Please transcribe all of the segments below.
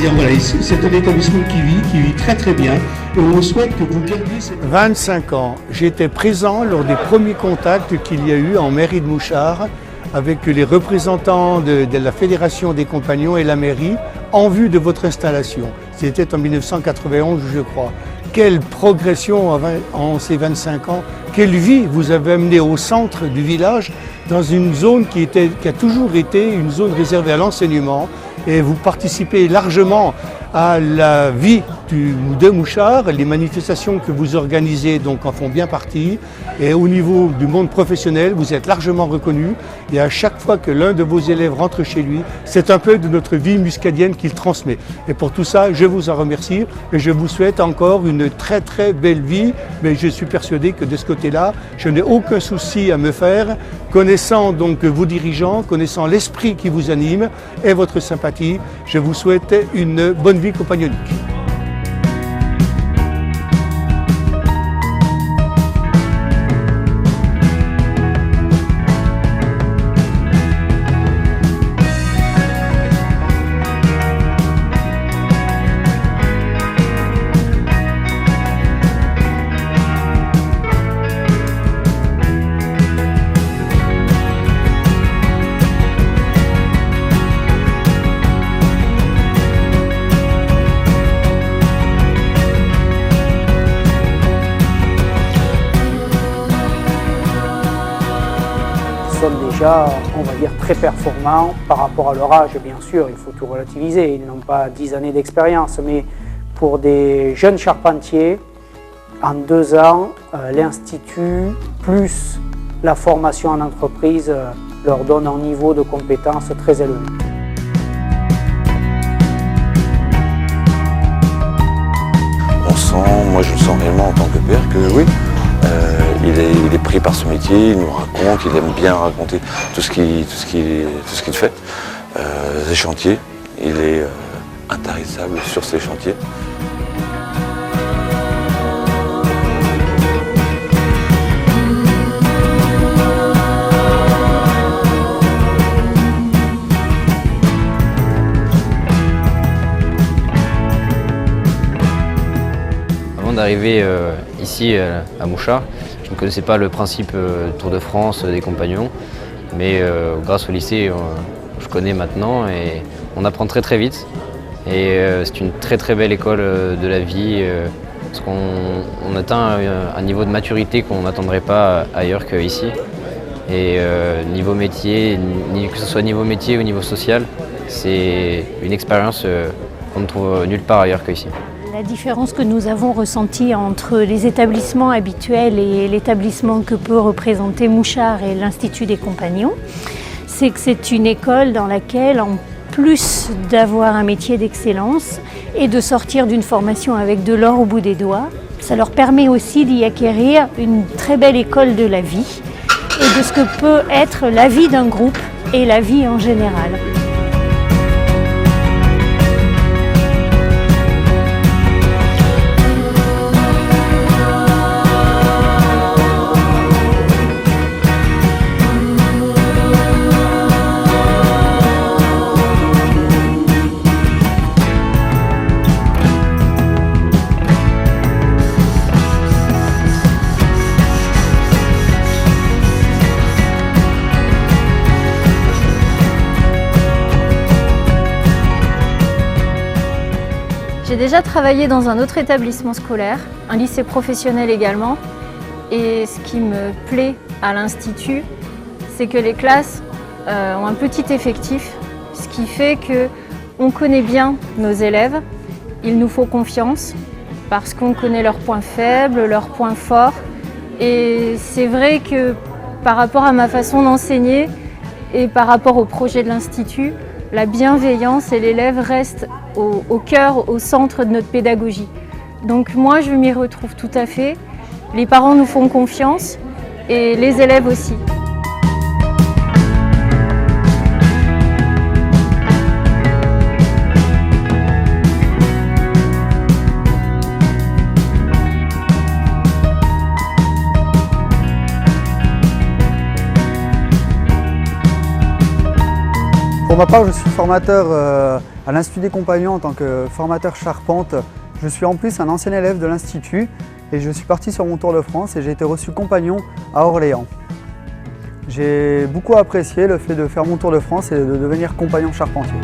Dire, voilà, c'est un établissement qui vit très très bien et on souhaite que vous gardiez cette... 25 ans, j'étais présent lors des premiers contacts qu'il y a eu en mairie de Mouchard avec les représentants de la Fédération des Compagnons et la mairie en vue de votre installation. C'était en 1991, je crois. Quelle progression en ces 25 ans, quelle vie vous avez amené au centre du village dans une zone qui a toujours été une zone réservée à l'enseignement et vous participez largement à la vie de Mouchard. Les manifestations que vous organisez donc en font bien partie et au niveau du monde professionnel, vous êtes largement reconnu et à chaque fois que l'un de vos élèves rentre chez lui, c'est un peu de notre vie muscadienne qu'il transmet. Et pour tout ça, je vous en remercie et je vous souhaite encore une très très belle vie, mais je suis persuadé que de ce côté-là, je n'ai aucun souci à me faire, connaissant donc vos dirigeants, connaissant l'esprit qui vous anime et votre sympathie, je vous souhaite une bonne vie compagnonique. Sont déjà, on va dire, très performants par rapport à leur âge, bien sûr, il faut tout relativiser, ils n'ont pas 10 années d'expérience, mais pour des jeunes charpentiers, en 2 ans, l'Institut plus la formation en entreprise leur donne un niveau de compétence très élevé. On sent, moi je le sens réellement en tant que père, que oui, il est pris par ce métier, il nous raconte, il aime bien raconter tout ce qu'il fait. Les chantiers, il est intarissable sur ces chantiers. Avant d'arriver ici à Mouchard, je ne connaissais pas le principe Tour de France des compagnons, mais grâce au lycée, je connais maintenant et on apprend très très vite. Et c'est une très très belle école de la vie, parce qu'on atteint un niveau de maturité qu'on n'attendrait pas ailleurs qu'ici. Et niveau métier, que ce soit niveau métier ou niveau social, c'est une expérience qu'on ne trouve nulle part ailleurs qu'ici. La différence que nous avons ressentie entre les établissements habituels et l'établissement que peut représenter Mouchard et l'Institut des Compagnons, c'est que c'est une école dans laquelle, en plus d'avoir un métier d'excellence et de sortir d'une formation avec de l'or au bout des doigts, ça leur permet aussi d'y acquérir une très belle école de la vie et de ce que peut être la vie d'un groupe et la vie en général. J'ai déjà travaillé dans un autre établissement scolaire, un lycée professionnel également. Et ce qui me plaît à l'Institut, c'est que les classes ont un petit effectif, ce qui fait qu'on connaît bien nos élèves. Il nous faut confiance parce qu'on connaît leurs points faibles, leurs points forts. Et c'est vrai que par rapport à ma façon d'enseigner et par rapport au projet de l'Institut, la bienveillance et l'élève restent au cœur, au centre de notre pédagogie. Donc moi, je m'y retrouve tout à fait. Les parents nous font confiance et les élèves aussi. Pour ma part, je suis formateur à l'Institut des Compagnons en tant que formateur charpente. Je suis en plus un ancien élève de l'Institut et je suis parti sur mon Tour de France et j'ai été reçu compagnon à Orléans. J'ai beaucoup apprécié le fait de faire mon Tour de France et de devenir compagnon charpentier.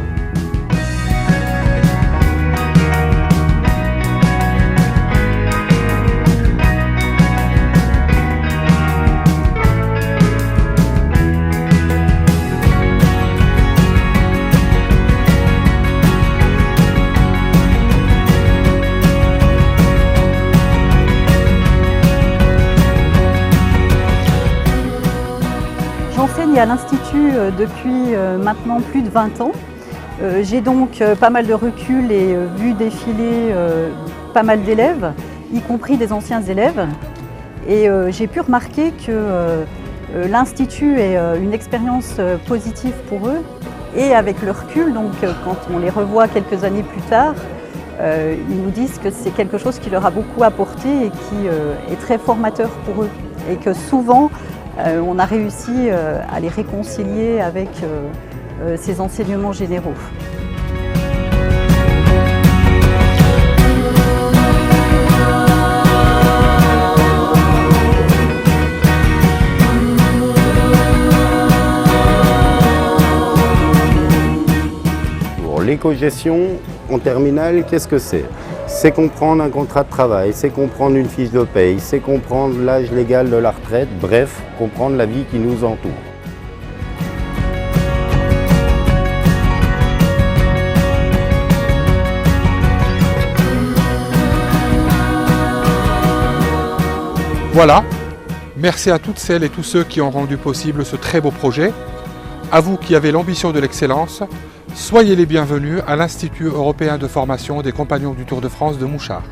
J'enseigne à l'Institut depuis maintenant plus de 20 ans. J'ai donc pas mal de recul et vu défiler pas mal d'élèves, y compris des anciens élèves. Et j'ai pu remarquer que l'Institut est une expérience positive pour eux. Et avec le recul, donc quand on les revoit quelques années plus tard, ils nous disent que c'est quelque chose qui leur a beaucoup apporté et qui est très formateur pour eux. Et que souvent, on a réussi à les réconcilier avec ces enseignements généraux. Pour l'éco-gestion en terminale, qu'est-ce que c'est? C'est comprendre un contrat de travail, c'est comprendre une fiche de paye, c'est comprendre l'âge légal de la retraite, bref, comprendre la vie qui nous entoure. Voilà, merci à toutes celles et tous ceux qui ont rendu possible ce très beau projet. À vous qui avez l'ambition de l'excellence, soyez les bienvenus à l'Institut européen de formation des compagnons du Tour de France de Mouchard.